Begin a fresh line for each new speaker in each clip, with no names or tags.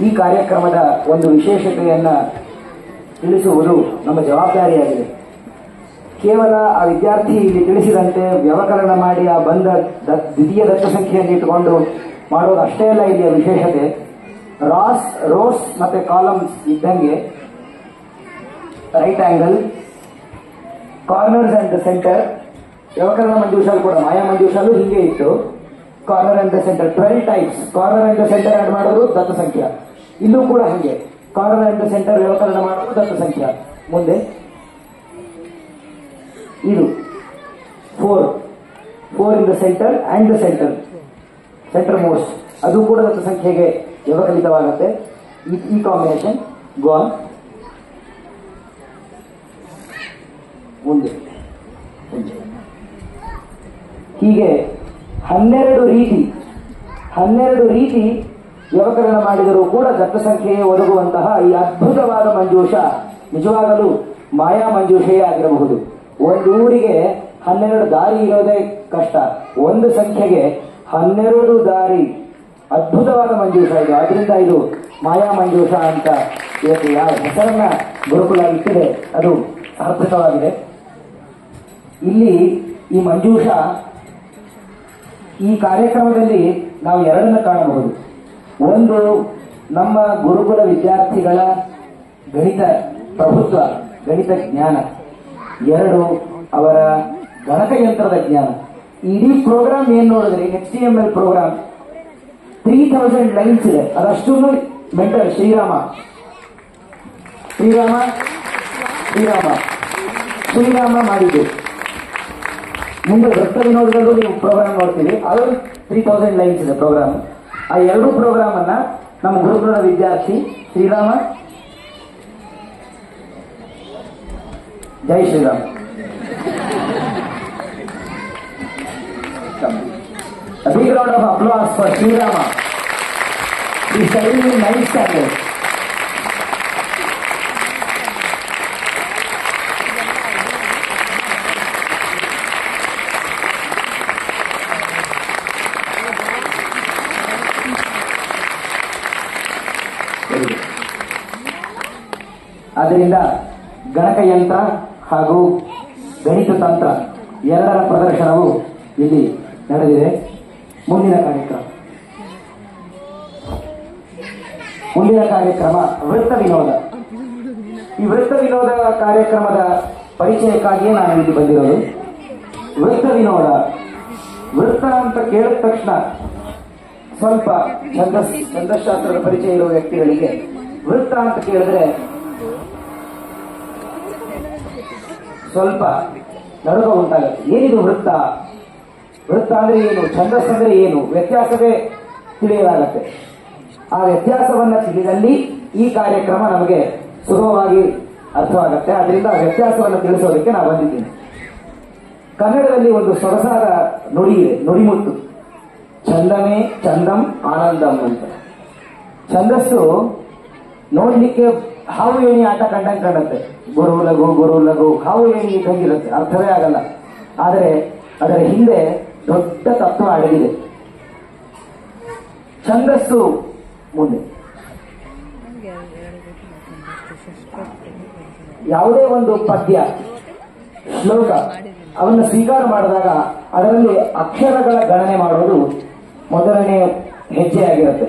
ಈ ಕಾರ್ಯಕ್ರಮದ ಒಂದು ವಿಶೇಷತೆಯನ್ನ ತಿಳಿಸುವುದು ನಮ್ಮ ಜವಾಬ್ದಾರಿಯಾಗಿದೆ. ಕೇವಲ ಆ ವಿದ್ಯಾರ್ಥಿ ಇಲ್ಲಿ ತಿಳಿಸಿದಂತೆ ವ್ಯವಕಲನ ಮಾಡಿ ಆ ಬಂದ ದ್ವಿತೀಯ ದತ್ತ ಸಂಖ್ಯೆಯನ್ನು ಇಟ್ಟುಕೊಂಡು ಮಾಡೋದು ಅಷ್ಟೇ ಅಲ್ಲ ಇಲ್ಲಿಯ ವಿಶೇಷತೆ. ರೋಸ್ ಮತ್ತೆ ಕಾಲಮ್ಸ್ ಇದ್ದಂಗೆ right angle, corners and centre. ವ್ಯವಕಲನ ಮಂಜೂಷಾಲ್ ಕೂಡ ಮಾಯಾ ಮಂಜೂಷಾಲು ಹಿಂಗೆ ಇತ್ತು. Corner and centre 12 types. Corner and centre add ಮಾಡೋದು ದತ್ತ ಸಂಖ್ಯಾ. ಇಲ್ಲೂ ಕೂಡ ಹಾಗೆ ಕಾರ್ನರ್ ಅಂಡ್ ಸೆಂಟರ್ ವ್ಯವಕಲನ ಮಾಡೋದು ದತ್ತ ಸಂಖ್ಯಾ. ಮುಂದೆ ಇದು 4 in the centre and the centre most, ಅದು ಕೂಡ ದತ್ತ ಸಂಖ್ಯೆಗೆ ವ್ಯವಕಲಿತವಾಗುತ್ತೆ. ಈ ಕಾಂಬಿನೇಷನ್ ಗೋನ್. ಮುಂದೆ ಹೀಗೆ 12 ರೀತಿ ವ್ಯವಕಲನ ಮಾಡಿದರೂ ಕೂಡ ದತ್ತ ಸಂಖ್ಯೆಗೆ ಒದಗುವಂತಹ ಈ ಅದ್ಭುತವಾದ ಮಂಜೂಷ ನಿಜವಾಗಲೂ ಮಾಯಾ ಮಂಜೂಷೆಯೇ ಆಗಿರಬಹುದು. ಒಂದು ಊರಿಗೆ 12 ದಾರಿ ಇರೋದೇ ಕಷ್ಟ, ಒಂದು ಸಂಖ್ಯೆಗೆ 12 ದಾರಿ. ಅದ್ಭುತವಾದ ಮಂಜೂಷ ಇದು. ಆದ್ರಿಂದ ಇದು ಮಾಯಾ ಮಂಜೂಷ ಅಂತ ಇವತ್ತು ಯಾವ ಹೆಸರನ್ನ ಗುರುಕುಲ ಇಟ್ಟಿದೆ ಅದು ಸಾರ್ಥಕವಾಗಿದೆ. ಇಲ್ಲಿ ಈ ಮಂಜೂಷ ಈ ಕಾರ್ಯಕ್ರಮದಲ್ಲಿ ನಾವು ಎರಡನ್ನ ಕಾಣಬಹುದು. ಒಂದು ನಮ್ಮ ಗುರುಕುಲ ವಿದ್ಯಾರ್ಥಿಗಳ ಗಣಿತ ಪ್ರಭುತ್ವ, ಗಣಿತ ಜ್ಞಾನ. 2 ಅವರ ಗಣಕಯಂತ್ರದ ಜ್ಞಾನ. ಇಡೀ ಪ್ರೋಗ್ರಾಮ್ ಏನ್ ನೋಡಿದ್ರೆ HTML ಪ್ರೋಗ್ರಾಮ್ 3000 ಲೈನ್ಸ್ ಇದೆ. ಅದಷ್ಟು ಮೆಂಟರ್ ಶ್ರೀರಾಮ ಮಾಡಿದ್ದು. ಮುಂದೆ ವೃತ್ತ ವಿನೋದದಲ್ಲೂ ನೀವು ಪ್ರೋಗ್ರಾಮ್ ನೋಡ್ತೀವಿ, ಅದು 3000 ಲೈನ್ಸ್ ಇದೆ ಪ್ರೋಗ್ರಾಮ್. ಆ 2 ಪ್ರೋಗ್ರಾಮ್ ಅನ್ನ ನಮ್ಮ ಗುರುಕುಲದ ವಿದ್ಯಾರ್ಥಿ ಶ್ರೀರಾಮ, ಜೈ Shriram, a big round of applause for Srirama. He is studying in 9th standard. ಆದ್ದರಿಂದ ಗಣಕಯಂತ್ರ ಹಾಗೂ ಗಣಿತ ತಂತ್ರ ಎರಡರ ಪ್ರದರ್ಶನವು ಇಲ್ಲಿ ನಡೆದಿದೆ. ಮುಂದಿನ ಕಾರ್ಯಕ್ರಮ ವೃತ್ತ ವಿನೋದ. ಈ ವೃತ್ತ ವಿನೋದ ಕಾರ್ಯಕ್ರಮದ ಪರಿಚಯಕ್ಕಾಗಿಯೇ ನಾನು ಇಲ್ಲಿ ಬಂದಿರೋದು. ವೃತ್ತ ಅಂತ ಕೇಳಿದ ತಕ್ಷಣ ಸ್ವಲ್ಪ ಛಂದಶಾಸ್ತ್ರದ ಪರಿಚಯ ಇರುವ ವ್ಯಕ್ತಿಗಳಿಗೆ ವೃತ್ತ ಅಂತ ಕೇಳಿದ್ರೆ ಸ್ವಲ್ಪ ನಡುಕ ಉಂಟಾಗುತ್ತೆ. ಏನಿದು ವೃತ್ತ ಅಂದ್ರೆ ಏನು, ಛಂದಸ್ ಅಂದ್ರೆ ಏನು, ವ್ಯತ್ಯಾಸವೇ ತಿಳಿಯಲಾಗತ್ತೆ. ಆ ವ್ಯತ್ಯಾಸವನ್ನ ತಿಳಿದಲ್ಲಿ ಈ ಕಾರ್ಯಕ್ರಮ ನಮಗೆ ಸುಲಭವಾಗಿ ಅರ್ಥವಾಗುತ್ತೆ. ಅದರಿಂದ ಆ ವ್ಯತ್ಯಾಸವನ್ನು ತಿಳಿಸೋದಕ್ಕೆ ನಾವು ಬಂದಿದ್ದೀನಿ. ಕನ್ನಡದಲ್ಲಿ ಒಂದು ಸೊಗಸಾದ ನುಡಿ ಇದೆ, ನುಡಿಮುತ್ತು. ಚಂದಮೇ ಚಂದಂ ಆನಂದಂ ಅಂತ. ಛಂದಸ್ಸು ನೋಡ್ಲಿಕ್ಕೆ ಹಾವು ಏಣಿ ಆಟ ಕಂಡಂಗೆ ಕಾಣುತ್ತೆ. ಗುರು ಲಘು ಹಾವು ಏಣಿ ಇದ್ದಂಗಿರುತ್ತೆ, ಅರ್ಥವೇ ಆಗಲ್ಲ. ಆದರೆ ಅದರ ಹಿಂದೆ ದೊಡ್ಡ ತತ್ವ ಅಡಗಿದೆ. ಛಂದಸ್ಸು ಮುಂದೆ ಯಾವುದೇ ಒಂದು ಪದ್ಯ, ಶ್ಲೋಕ ಅವನ್ನು ಸ್ವೀಕಾರ ಮಾಡಿದಾಗ ಅದರಲ್ಲಿ ಅಕ್ಷರಗಳ ಗಣನೆ ಮಾಡೋದು ಮೊದಲನೇ ಹೆಜ್ಜೆಯಾಗಿರುತ್ತೆ.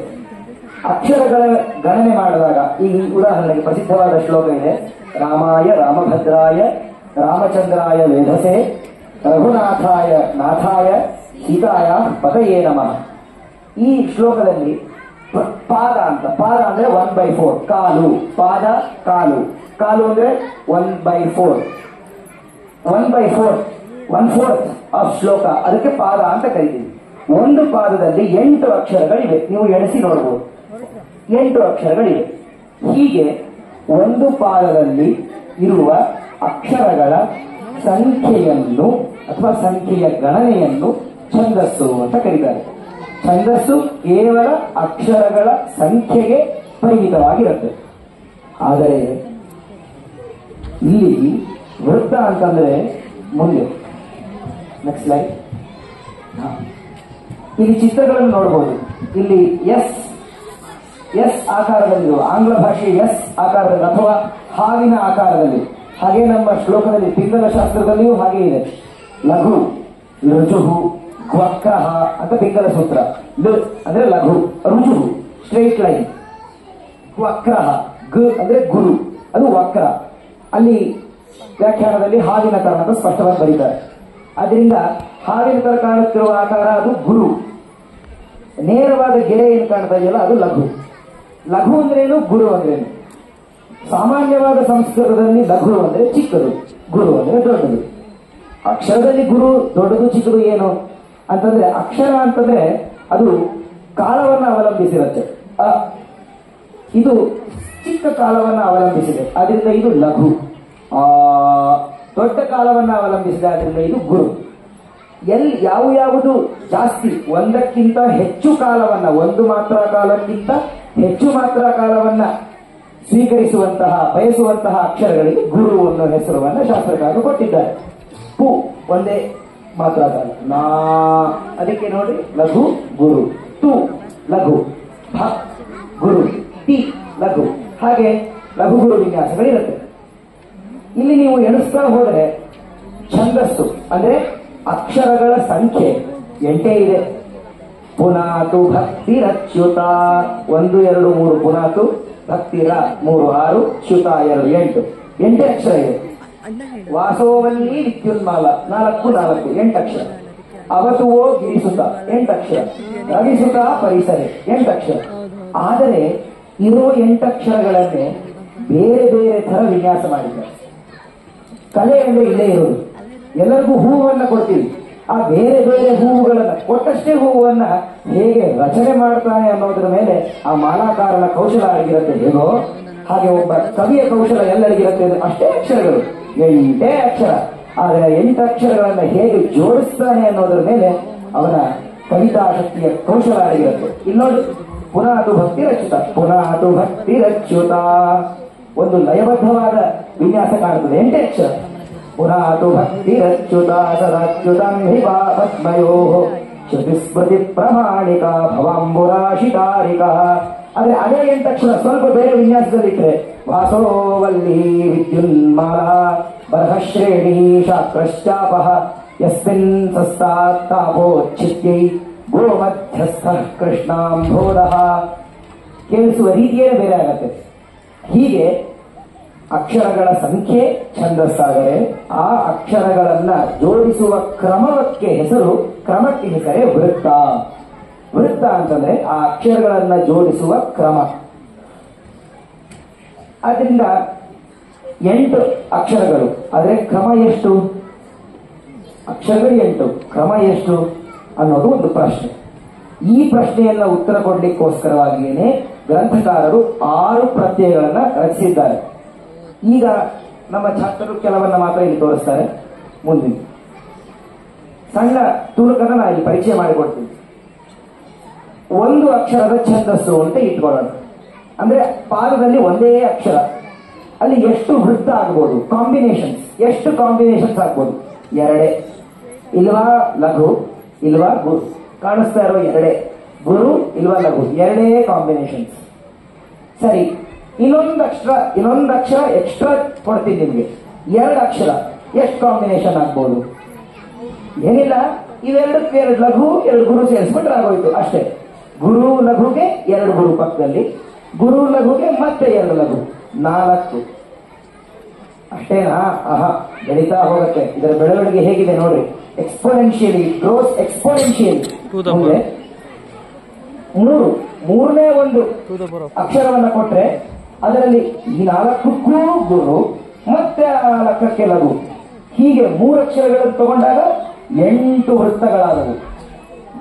ಅಕ್ಷರಗಳ ಗಣನೆ ಮಾಡಿದಾಗ ಈ ಉದಾಹರಣೆಗೆ ಪ್ರಸಿದ್ಧವಾದ ಶ್ಲೋಕ ಇದೆ. ರಾಮಾಯ ರಾಮಭದ್ರಾಯ ರಾಮಚಂದ್ರಾಯ ವೇಧಸೆ ರಘುನಾಥಾಯ ನಾಥಾಯ ಸೀತಾಯ ಪದಯೇ ನಮಃ. ಈ ಶ್ಲೋಕದಲ್ಲಿ ಪಾದ ಅಂದ್ರೆ 1/4, ಕಾಲು, ಪಾದ ಕಾಲು, ಕಾಲು ಅಂದ್ರೆ 1/4, 1/4 ಆಫ್ ಶ್ಲೋಕ, ಅದಕ್ಕೆ ಪಾದ ಅಂತ ಕರಿತೀವಿ. ಒಂದು ಪಾದದಲ್ಲಿ 8 ಅಕ್ಷರಗಳಿವೆ. ನೀವು ಎಣಿಸಿ ನೋಡಬಹುದು, 8 ಅಕ್ಷರಗಳಿವೆ. ಹೀಗೆ ಒಂದು ಪಾದದಲ್ಲಿ ಇರುವ ಅಕ್ಷರಗಳ ಸಂಖ್ಯೆಯನ್ನು ಅಥವಾ ಸಂಖ್ಯೆಯ ಗಣನೆಯನ್ನು ಛಂದಸ್ಸು ಅಂತ ಕರೀತಾರೆ. ಛಂದಸ್ಸು ಕೇವಲ ಅಕ್ಷರಗಳ ಸಂಖ್ಯೆಗೆ ಪರಿಮಿತವಾಗಿರುತ್ತೆ. ಆದರೆ ಇಲ್ಲಿ ವೃತ್ತ ಅಂತಂದ್ರೆ ಮುಂದೆ ನೆಕ್ಸ್ಟ್ ಸ್ಲೈಡ್. ಇಲ್ಲಿ ಚಿತ್ರಗಳನ್ನು ನೋಡಬಹುದು. ಇಲ್ಲಿ ಎಸ್ ಆಕಾರದಲ್ಲಿ, ಆಂಗ್ಲ ಭಾಷೆ ಎಸ್ ಆಕಾರದಲ್ಲಿ ಅಥವಾ ಹಾವಿನ ಆಕಾರದಲ್ಲಿ. ಹಾಗೆ ನಮ್ಮ ಶ್ಲೋಕದಲ್ಲಿ ಪಿಂಗಲ ಶಾಸ್ತ್ರದಲ್ಲಿಯೂ ಹಾಗೆ ಇದೆ. ಲಘು, ರುಜುಹು, ವಕ್ರಹ ಅಂತ ಪಿಂಗಲ ಸೂತ್ರ. ಅಂದ್ರೆ ಲಘು, ರುಜುಹು ಸ್ಟ್ರೈಟ್ ಲೈನ್, ವಕ್ರಹ ಗ ಅಂದ್ರೆ ಗುರು, ಅದು ವಕ್ರ. ಅಲ್ಲಿ ವ್ಯಾಖ್ಯಾನದಲ್ಲಿ ಹಾವಿನ ತರ ಅಂತ ಸ್ಪಷ್ಟವಾಗಿ ಬರೀತಾರೆ. ಅದರಿಂದ ಹಾವಿನ ತರ ಕಾಣುತ್ತಿರುವ ಆಕಾರ ಅದು ಗುರು. ನೇರವಾದ ಗೆರೆ ಏನು ಕಾಣ್ತಾ ಇದೆಯಲ್ಲ ಅದು ಲಘು. ಲಘು ಅಂದ್ರೇನು, ಗುರು ಅಂದ್ರೇನು? ಸಾಮಾನ್ಯವಾದ ಸಂಸ್ಕೃತದಲ್ಲಿ ಲಘು ಅಂದ್ರೆ ಚಿಕ್ಕದು, ಗುರು ಅಂದ್ರೆ ದೊಡ್ಡದು. ಅಕ್ಷರದಲ್ಲಿ ಗುರು ದೊಡ್ಡದು ಚಿಕ್ಕದು ಏನು ಅಂತಂದ್ರೆ, ಅಕ್ಷರ ಅಂತಂದ್ರೆ ಅದು ಕಾಲವನ್ನ ಅವಲಂಬಿಸಿರುತ್ತೆ. ಇದು ಚಿಕ್ಕ ಕಾಲವನ್ನ ಅವಲಂಬಿಸಿದೆ, ಅದರಿಂದ ಇದು ಲಘು. ದೊಡ್ಡ ಕಾಲವನ್ನ ಅವಲಂಬಿಸಿದೆ, ಅದರಿಂದ ಇದು ಗುರು. ಯಾವುದು ಜಾಸ್ತಿ, ಒಂದಕ್ಕಿಂತ ಹೆಚ್ಚು ಕಾಲವನ್ನ, ಒಂದು ಮಾತ್ರ ಕಾಲಕ್ಕಿಂತ ಹೆಚ್ಚು ಮಾತ್ರ ಕಾಲವನ್ನ ಸ್ವೀಕರಿಸುವಂತಹ ಬಯಸುವಂತಹ ಅಕ್ಷರಗಳಿಗೆ ಗುರು ಅನ್ನೋ ಹೆಸರನ್ನ ಶಾಸ್ತ್ರಕಾರರು ಕೊಟ್ಟಿದ್ದಾರೆ. ಪು ಒಂದೇ ಮಾತ್ರ ಕಾಲ, ನಾ ಅದಕ್ಕೆ ನೋಡಿ ಲಘು ಗುರು, ತು ಲಘು, ಭ ಗುರು, ಟಿ ಲಘು. ಹಾಗೆ ಲಘು ಗುರು ವಿನ್ಯಾಸಗಳಿರುತ್ತೆ. ಇಲ್ಲಿ ನೀವು ಎಣಿಸ್ತಾ ಹೋದರೆ ಛಂದಸ್ಸು ಅಂದ್ರೆ ಅಕ್ಷರಗಳ ಸಂಖ್ಯೆ 8 ಇದೆ. ಪುನಾತು ಭಕ್ತಿರಚ್ಯುತ 1 2 3, ಪುನಾತು ಭಕ್ತಿರ 3 6, ಚ್ಯುತ 2 8. 8 ಅಕ್ಷರ ಇದೆ. ವಾಸೋವಲ್ಲಿ ವಿದ್ಯುನ್ಮಾಲ 4 4, 8 ಅಕ್ಷರ. ಅವತುವೋ ಗಿರಿಸುತ 8 ಅಕ್ಷರ. ರವಿಸುತ ಪರಿಸರೆ 8 ಅಕ್ಷರ. ಆದರೆ ಇರೋ 8 ಅಕ್ಷರಗಳನ್ನೇ ಬೇರೆ ಬೇರೆ ತರ ವಿನ್ಯಾಸ ಮಾಡಿದ್ದಾರೆ. ಕಲೆ ಅಂದ್ರೆ ಇಲ್ಲೇ ಇರೋದು. ಎಲ್ಲರಿಗೂ ಹೂವನ್ನ ಕೊಡ್ತೀವಿ, ಆ ಬೇರೆ ಬೇರೆ ಹೂವುಗಳನ್ನ ಕೊಟ್ಟಷ್ಟೇ ಹೂವನ್ನ ಹೇಗೆ ರಚನೆ ಮಾಡ್ತಾನೆ ಅನ್ನೋದ್ರ ಮೇಲೆ ಆ ಮಾಲಾಕಾರನ ಕೌಶಲ ಆಗಿರುತ್ತೆ. ಹೇಗೋ ಹಾಗೆ ಒಬ್ಬ ಕವಿಯ ಕೌಶಲ ಎಲ್ಲರಿಗಿರುತ್ತೆ. ಅಷ್ಟೇ ಅಕ್ಷರಗಳು, 8 ಅಕ್ಷರ. ಆದರೆ 8 ಅಕ್ಷರಗಳನ್ನ ಹೇಗೆ ಜೋಡಿಸ್ತಾನೆ ಅನ್ನೋದ್ರ ಮೇಲೆ ಅವನ ಕವಿತಾ ಶಕ್ತಿಯ ಕೌಶಲ ಆಗಿರುತ್ತೆ. ಇಲ್ಲೋಡಿ, ಪುನಾತು ಭಕ್ತಿ ರಚಿತ, ಪುನಾತು ಭಕ್ತಿ ರಚ್ಯುತ, ಒಂದು ಲಯಬದ್ಧವಾದ ವಿನ್ಯಾಸ ಕಾಣುತ್ತದೆ. 8 ಅಕ್ಷರ. ಪುನಾತು ಭಕ್ತಿ ರಚ್ಯುತ ಸದಾಚ್ಯುತಂ ಹಿವಾ ಪದ್ಮಯೋ ಶ್ರುತಿ ಸ್ಮೃತಿ ಪ್ರಾಮಾಣಿಕ ಭವಾಂಬುರಾಶಿತಾರಿಕ. ಆದ್ರೆ ಅದೇ 8 ಅಕ್ಷರ ಸ್ವಲ್ಪ ಬೇರೆ ವಿನ್ಯಾಸದಲ್ಲಿಟ್ಟರೆ ವಾಸೋವಲ್ಲಿ ವಿದ್ಯುನ್ಮಾಲ ಬರಹಶ್ರೇಣಿ ಶಾಸ್ತ್ರಶ್ಚಾಪ ಯಸ್ಮಿನ್ ಸಸ್ತಾಪೋಚ್ಛಿತ್ಯೈ ಗೋಮಧ್ಯಸ್ಥ ಕೃಷ್ಣಾಂಬೋಧ. ಕೇಳಿಸುವ ರೀತಿಯೇ ಬೇರೆ ಆಗತ್ತೆ. ಹೀಗೆ ಅಕ್ಷರಗಳ ಸಂಖ್ಯೆ ಛಂದಸ್ಸಾದರೆ ಆ ಅಕ್ಷರಗಳನ್ನ ಜೋಡಿಸುವ ಕ್ರಮಕ್ಕೆ ಹೆಸರೇ ವೃತ್ತ. ವೃತ್ತ ಅಂತಂದ್ರೆ ಆ ಅಕ್ಷರಗಳನ್ನ ಜೋಡಿಸುವ ಕ್ರಮ. ಆದ್ರಿಂದ 8 ಅಕ್ಷರಗಳು, ಆದ್ರೆ ಕ್ರಮ ಎಷ್ಟು? ಅಕ್ಷರಗಳು 8, ಕ್ರಮ ಎಷ್ಟು ಅನ್ನೋದು ಒಂದು ಪ್ರಶ್ನೆ. ಈ ಪ್ರಶ್ನೆಯನ್ನ ಉತ್ತರ ಕೊಡ್ಲಿಕ್ಕೋಸ್ಕರವಾಗಿಯೇ ಗ್ರಂಥಕಾರರು 6 ಪ್ರತ್ಯಯಗಳನ್ನ ರಚಿಸಿದ್ದಾರೆ. ಈಗ ನಮ್ಮ ಛಾತ್ರರು ಕೆಲವನ್ನ ಮಾತ್ರ ಇಲ್ಲಿ ತೋರಿಸ್ತಾರೆ. ಮುಂದಿನ ಸಣ್ಣ ತುಣುಕನ್ನ ನಾನು ಇಲ್ಲಿ ಪರಿಚಯ ಮಾಡಿಕೊಡ್ತೀನಿ. ಒಂದು ಅಕ್ಷರದ ಛಂದಸ್ಸು ಅಂತ ಇಟ್ಕೊಳ್ಳೋಣ. ಅಂದ್ರೆ ಪಾದದಲ್ಲಿ ಒಂದೇ ಅಕ್ಷರ, ಅಲ್ಲಿ ಎಷ್ಟು ವೃತ್ತ ಆಗ್ಬೋದು, ಕಾಂಬಿನೇಷನ್ಸ್, ಎಷ್ಟು ಕಾಂಬಿನೇಷನ್ಸ್ ಆಗ್ಬೋದು? 2 ಇಲ್ವಾ ಲಘು, ಇಲ್ವಾ ಗುರು. ಕಾಣಿಸ್ತಾ ಇರೋ 2 ಗುರು ಇಲ್ವಾ ಲಘು, 2 ಕಾಂಬಿನೇಷನ್ಸ್. ಸರಿ, ಇನ್ನೊಂದು ಅಕ್ಷರ ಎಕ್ಸ್ಟ್ರಾ ಕೊಡ್ತೀನಿ ನಿಮ್ಗೆ. 2 ಅಕ್ಷರ ಎಷ್ಟು ಕಾಂಬಿನೇಷನ್ ಆಗ್ಬೋದು? ಏನಿಲ್ಲ, ಇವೆರಡಕ್ಕೆ 2 ಲಘು 2 ಗುರು ಸೇರಿಸ್ಬಿಟ್ರೆ ಆಗೋಯ್ತು ಅಷ್ಟೇ. ಗುರು ಲಘುಗೆ 2 ಗುರು ಪಕ್ಕದಲ್ಲಿ, ಗುರು ಲಘುಗೆ ಮತ್ತೆ 2 ಲಘು, 4 ಅಷ್ಟೇನಾ? ಆಹಾ, ಬೆಳೀತಾ ಹೋಗುತ್ತೆ. ಇದರ ಬೆಳವಣಿಗೆ ಹೇಗಿದೆ ನೋಡ್ರಿ. Exponentially, grows exponential. ಮೂರನೇ ಒಂದು ಅಕ್ಷರವನ್ನ ಕೊಟ್ರೆ ಅದರಲ್ಲಿ ಈ 4ಕ್ಕೂ ಗುರು ಮತ್ತೆ 4ಕ್ಕೆ ಲಘು. ಹೀಗೆ 3 ಅಕ್ಷರಗಳನ್ನು ತಗೊಂಡಾಗ 8 ವೃತ್ತಗಳಾದವು.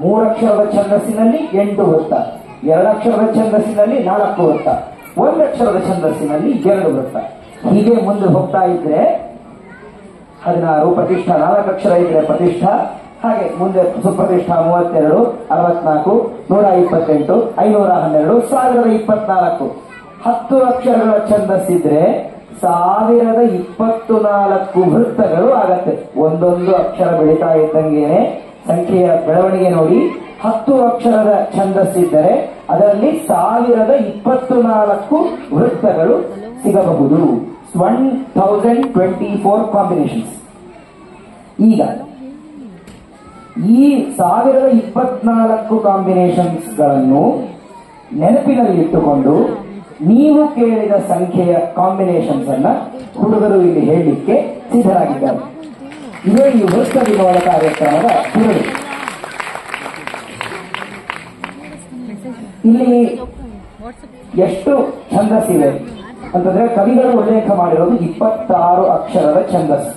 3 ಅಕ್ಷರದ ಛಂದಸ್ಸಿನಲ್ಲಿ 8 ವೃತ್ತ, 2 ಅಕ್ಷರದ ಛಂದಸ್ಸಿನಲ್ಲಿ 4 ವೃತ್ತ, 1 ಅಕ್ಷರದ ಛಂದಸ್ಸಿನಲ್ಲಿ 2 ವೃತ್ತ. ಹೀಗೆ ಮುಂದೆ ಹೋಗ್ತಾ ಇದ್ರೆ 16 ಪ್ರತಿಷ್ಠಾ, 4 ಅಕ್ಷರ ಇದ್ರೆ ಪ್ರತಿಷ್ಠಾ, ಹಾಗೆ ಮುಂದೆ ಸುಪ್ರತಿಷ್ಠಾ 32, 64, 128, 512, 1024. 10 ಅಕ್ಷರಗಳ ಛಂದಸ್ಸಿದ್ರೆ 1024 ವೃತ್ತಗಳು ಆಗತ್ತೆ. ಒಂದೊಂದು ಅಕ್ಷರ ಬೆಳೀತಾ ಇದ್ದಂಗೆನೆ ಸಂಖ್ಯೆಯ ಬೆಳವಣಿಗೆ ನೋಡಿ 10 ಅಕ್ಷರದ ಛಂದಸ್ಸಿದ್ದರೆ ಅದರಲ್ಲಿ 1024 ವೃತ್ತಗಳು ಸಿಗಬಹುದು. 1024 ಕಾಂಬಿನೇಷನ್ಸ್. ಈಗ ಈ 1024 ಕಾಂಬಿನೇಷನ್ಸ್ಗಳನ್ನು ನೆನಪಿನಲ್ಲಿ ಇಟ್ಟುಕೊಂಡು ನೀವು ಕೇಳಿದ ಸಂಖ್ಯೆಯ ಕಾಂಬಿನೇಷನ್ಸ್ ಅನ್ನ ಹುಡುಗರು ಇಲ್ಲಿ ಹೇಳಲಿಕ್ಕೆ ಸಿದ್ಧರಾಗಿದ್ದಾರೆ. ಇದೇ ಈ ವೃತ್ತ ವಿನೋದ ಕಾರ್ಯಕ್ರಮದ ಹುಡುಗರು. ಇಲ್ಲಿ ಎಷ್ಟು ಛಂದಸ್ಸಿವೆ ಅಂತಂದ್ರೆ ಕವಿಗಳು ಉಲ್ಲೇಖ ಮಾಡಿರೋದು 26 ಅಕ್ಷರದ ಛಂದಸ್ಸು,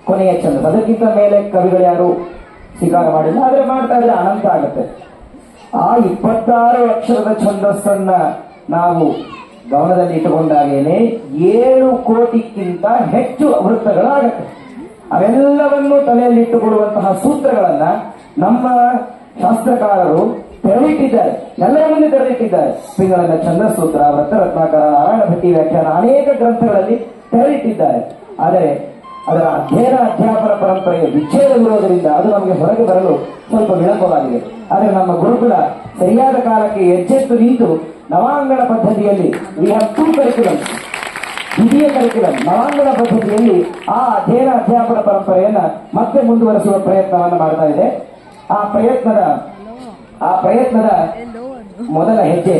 ಕೊನೆಯ ಛಂದಸ್ಸು. ಅದಕ್ಕಿಂತ ಮೇಲೆ ಕವಿಗಳು ಯಾರು ಸ್ವೀಕಾರ ಮಾಡಿಲ್ಲ. ಆದ್ರೆ ಮಾಡ್ತಾ ಇದ್ರೆ ಅನಂತ ಆಗುತ್ತೆ. ಆ 26 ಅಕ್ಷರದ ಛಂದಸ್ಸನ್ನ ನಾವು ಗಮನದಲ್ಲಿ ಇಟ್ಟುಕೊಂಡಾಗೇನೆ 7 ಕೋಟಿಗಿಂತ ಹೆಚ್ಚು ವೃತ್ತಗಳಾಗತ್ತೆ. ಅವೆಲ್ಲವನ್ನು ತಲೆಯಲ್ಲಿ ಇಟ್ಟುಕೊಳ್ಳುವಂತಹ ಸೂತ್ರಗಳನ್ನ ನಮ್ಮ ಶಾಸ್ತ್ರಕಾರರು ತೆರಳಿಟ್ಟಿದ್ದಾರೆ, ಎಲ್ಲರ ಮುಂದೆ ತೆರಳಿಟ್ಟಿದ್ದಾರೆ. ಪಿಂಗಳನ ಛಂದಸೂತ್ರ, ವೃತ್ತರತ್ನಾಕರ, ನಾರಾಯಣ ಭಟ್ಟಿ ವ್ಯಾಖ್ಯಾನ, ಅನೇಕ ಗ್ರಂಥಗಳಲ್ಲಿ ತೆರಳಿಟ್ಟಿದ್ದಾರೆ. ಆದರೆ ಅದರ ಅಧ್ಯಯನ ಅಧ್ಯಾಪನ ಪರಂಪರೆಯ ವಿಚ್ಛೇದವಿರುವುದರಿಂದ ಅದು ನಮಗೆ ಹೊರಗೆ ಬರಲು ಸ್ವಲ್ಪ ವಿಳಂಬವಾಗಿದೆ. ಆದರೆ ನಮ್ಮ ಗುರುಕುಲ ಸರಿಯಾದ ಕಾಲಕ್ಕೆ ಎಚ್ಚೆತ್ತು ನಿಂತು ನವಾಂಗಣ ಪದ್ಧತಿಯಲ್ಲಿ ವಿ ಹ್ಯಾವ್ 2 ಕರಿಕ್ಯುಲಮ್, ದ್ವಿತೀಯ ಕರಿಕ್ಯುಲಮ್ ನವಾಂಗಣ ಪದ್ಧತಿಯಲ್ಲಿ ಆ ಅಧ್ಯಯನ ಅಧ್ಯಾಪನ ಪರಂಪರೆಯನ್ನ ಮತ್ತೆ ಮುಂದುವರೆಸುವ ಪ್ರಯತ್ನವನ್ನು ಮಾಡ್ತಾ ಇದೆ. ಆ ಪ್ರಯತ್ನದ ಮೊದಲ ಹೆಜ್ಜೆ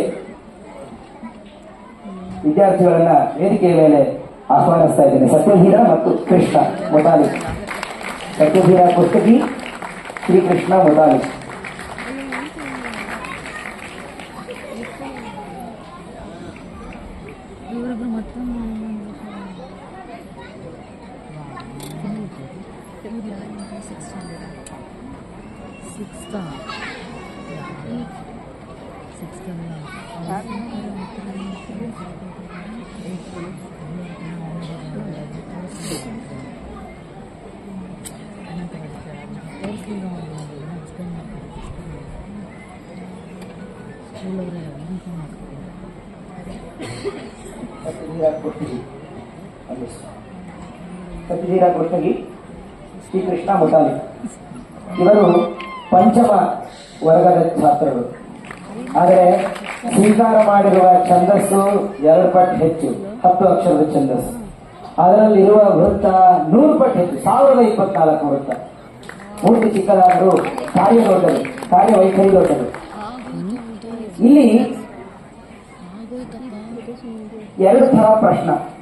ವಿದ್ಯಾರ್ಥಿಗಳನ್ನ ವೇದಿಕೆಯ ಮೇಲೆ ಆಹ್ವಾನಿಸ್ತಾ ಇದ್ದೇನೆ. ಸತ್ಯಧೀರ ಮತ್ತು ಕೃಷ್ಣ ಮೊದಾಲಿ. ಸತ್ಯಧೀರ ಪುಸ್ತಕಿ, ಶ್ರೀಕೃಷ್ಣ ಮೊದಾಲಿ. ಸತ್ಯಧೀರ ಕೃಷ್ಣಗಿ, ಶ್ರೀಕೃಷ್ಣ ಮೊದಾಲಿ ಇವರು ಪಂಚಮ ವರ್ಗದ ಛಾತ್ರರು. ಆದರೆ ಸ್ವೀಕಾರ ಮಾಡಿರುವ ಛಂದಸ್ಸು 2 ಪಟ್ಟು ಹೆಚ್ಚು, 10 ಅಕ್ಷರದ ಛಂದಸ್ಸು. ಅದರಲ್ಲಿರುವ ವೃತ್ತ 100 ಪಟ್ಟು ಹೆಚ್ಚು, 1024 ವೃತ್ತ. ಮೂರ್ತಿ ಚಿಕ್ಕದಾದರೂ ಕಾರ್ಯ ದೊಡ್ಡದು, ಕಾರ್ಯವೈಖರಿ ದೊಡ್ಡದು. ಇಲ್ಲಿ 2 ಥರ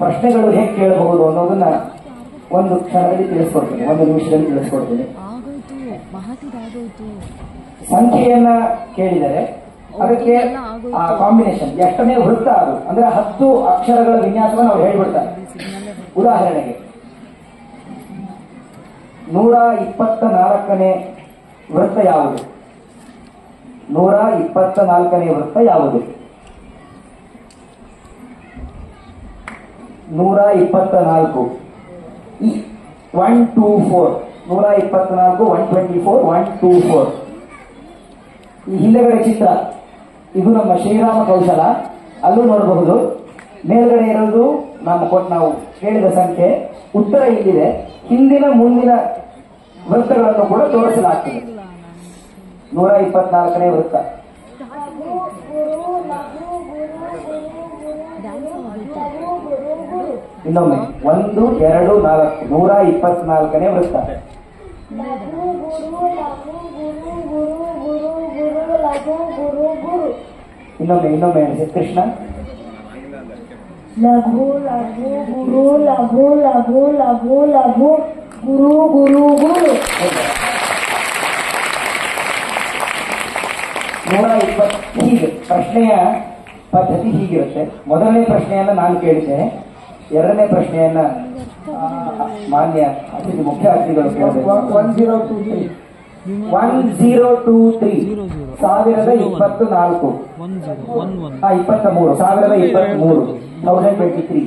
ಪ್ರಶ್ನೆಗಳು ಹೇಗೆ ಕೇಳಬಹುದು ಅನ್ನೋದನ್ನ ಒಂದು ಕ್ಷಣದಲ್ಲಿ ತಿಳಿಸ್ಕೊಡ್ತೀನಿ, 1 ನಿಮಿಷದಲ್ಲಿ ತಿಳಿಸ್ಕೊಡ್ತೀನಿ. ಸಂಖ್ಯೆಯನ್ನ ಕೇಳಿದರೆ ಅದಕ್ಕೆ ಆ ಕಾಂಬಿನೇಷನ್ ಎಷ್ಟನೇ ವೃತ್ತ ಅದು ಅಂದ್ರೆ 10 ಅಕ್ಷರಗಳ ವಿನ್ಯಾಸವನ್ನು ಅವ್ರು ಹೇಳ್ಬಿಡ್ತಾರೆ. ಉದಾಹರಣೆಗೆ 124ನೇ ವೃತ್ತ ಯಾವುದು? 124ನೇ ವೃತ್ತ ಯಾವುದು? 124 124 124 124 124. ಈ ಹಿಂದೆಗಡೆ ಚಿತ್ರ ಇದು ನಮ್ಮ ಶ್ರೀರಾಮ ಕೌಶಲ, ಅಲ್ಲೂ ನೋಡಬಹುದು. ಮೇಲ್ಗಡೆ ಇರೋದು ನಾವು ಕೇಳಿದ ಸಂಖ್ಯೆ, ಉತ್ತರ ಇಲ್ಲಿದೆ. ಹಿಂದಿನ ಮುಂದಿನ ವೃತ್ತಗಳನ್ನು ಕೂಡ ತೋರಿಸಲಾಗ್ತದೆ. 124ನೇ ವೃತ್ತ. ಇನ್ನೊಮ್ಮೆ 1 2 4 124ನೇ ವೃತ್ತ. ಇನ್ನೊಮ್ಮೆ ಕೃಷ್ಣ.
ಲಘು ಲಘು ಗುರು ಲಘು ಲಘು ಲಘು ಲಘು ಗುರು ಗುರು ಗುರು.
120. ಹೀಗೆ ಪ್ರಶ್ನೆಯ ಪದ್ಧತಿ ಹೀಗಿರುತ್ತೆ. ಮೊದಲನೇ ಪ್ರಶ್ನೆಯನ್ನ ನಾನು ಕೇಳಿದ್ದೇನೆ, ಎರಡನೇ ಪ್ರಶ್ನೆಯನ್ನ ಮಾನ್ಯ ಅತಿಥಿ ಮುಖ್ಯ ಅತಿಥಿಗಳು ಕೇಳಬೇಕು. 1023 1024 1023 1023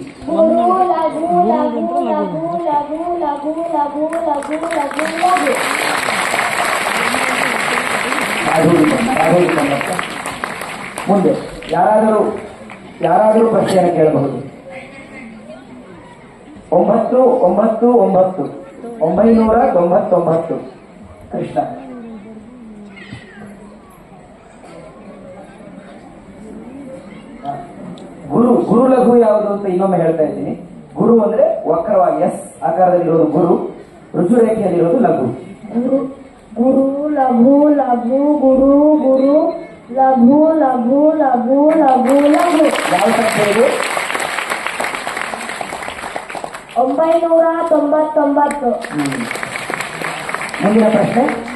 ಮುಂದೆ ಯಾರಾದರೂ ಪ್ರಶ್ನೆಯನ್ನು ಕೇಳಬಹುದು. 999 ಕೃಷ್ಣ. ಗುರು ಗುರು ಲಘು ಯಾವುದು ಅಂತ ಇನ್ನೊಮ್ಮೆ ಹೇಳ್ತಾ ಇದ್ದೀನಿ. ಗುರು ಅಂದ್ರೆ ವಕ್ರವಾಗಿ ಎಸ್ ಆಕಾರದಲ್ಲಿರೋದು ಗುರು, ರುಜುರೇಖೆಯಲ್ಲಿರೋದು ಲಘು.
ಗುರು ಗುರು ಲಘು ಲಘು ಗುರು ಗುರು ಲಘು ಲಘು ಲಘು ಲಘು ಲಘು.
ಯಾವ ಸಂಖ್ಯೆ ಇದು?
999.
ಮುಂದಿನ ಪ್ರಶ್ನೆ.